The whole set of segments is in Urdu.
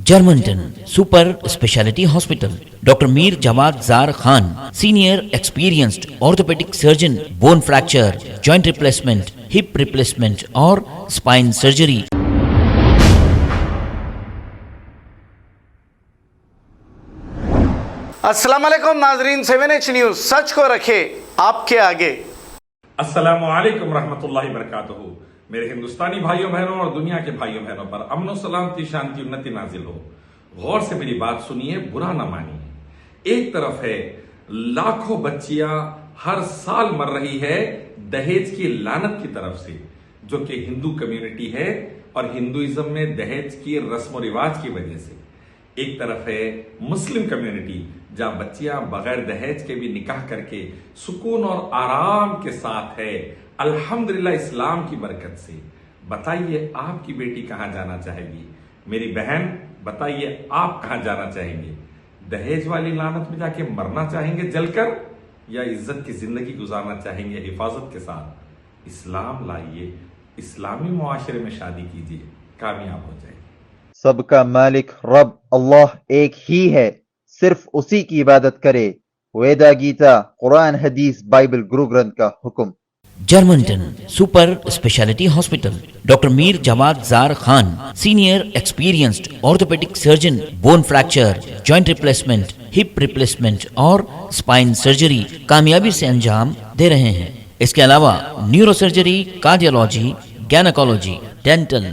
جرمنٹن super speciality hospital, doctor Mir Jawad Zar Khan, senior experienced orthopaedic surgeon, bone fracture, joint replacement, hip replacement اور اسپائن سرجری۔ السلام علیکم ناظرین، 7H نیوز سچ کو رکھے آپ کے آگے۔ السلام علیکم رحمت اللہ وبرکاتہ۔ میرے ہندوستانی بھائیوں بہنوں اور دنیا کے بھائیوں بہنوں پر امن و سلامتی، شانتی انتی نازل ہو۔ غور سے میری بات سنیے، برا نہ مانیے۔ ایک طرف ہے لاکھوں بچیاں ہر سال مر رہی ہے دہیج کی لعنت کی طرف سے، جو کہ ہندو کمیونٹی ہے اور ہندوازم میں دہیج کی رسم و رواج کی وجہ سے۔ ایک طرف ہے مسلم کمیونٹی، جہاں بچیاں بغیر دہیج کے بھی نکاح کر کے سکون اور آرام کے ساتھ ہے، الحمدللہ اسلام کی برکت سے۔ بتائیے آپ کی بیٹی کہاں جانا چاہے گی؟ میری بہن بتائیے آپ کہاں جانا چاہیں گے؟ دہیج والی لعنت میں جا کے مرنا چاہیں گے جل کر، یا عزت کی زندگی گزارنا چاہیں گے حفاظت کے ساتھ؟ اسلام لائیے، اسلامی معاشرے میں شادی کیجیے، کامیاب ہو جائے۔ سب کا مالک رب اللہ ایک ہی ہے، صرف اسی کی عبادت کرے۔ ویدا گیتا، قرآن حدیث بائبل گرو گرنتھ کا حکم۔ Germanten super speciality hospital, doctor Mir Jawad Zar Khan, senior experienced orthopaedic surgeon, bone fracture, joint replacement, hip replacement اور اسپائن سرجری کامیابی سے انجام دے رہے ہیں۔ اس کے علاوہ neuro surgery, cardiology, gynaecology, dental,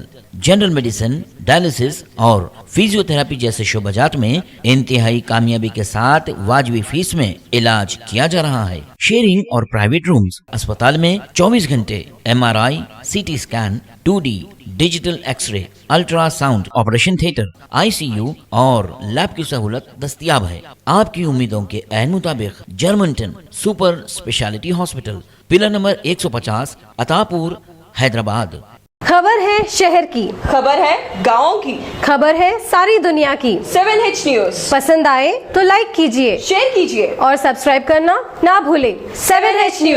general medicine, dialysis اور فزیو تھراپی جیسے شعبہ جات میں انتہائی کامیابی کے ساتھ واجبی فیس میں علاج کیا جا رہا ہے۔ شیئرنگ اور پرائیویٹ رومز، اسپتال میں 24 گھنٹے MRI، CT scan, 2D digital X ray, ultra sound, operation theatre, ICU اور لیب کی سہولت دستیاب ہے۔ آپ کی امیدوں کے عین مطابق Germanten super speciality hospital, pillar number 150، Attapur, Hyderabad. خبر ہے شہر کی، خبر ہے گاؤں کی، خبر ہے ساری دنیا کی۔ 7H نیوز پسند آئے تو لائک کیجئے، شیئر کیجیے اور سبسکرائب کرنا نہ بھولیں۔ 7H news.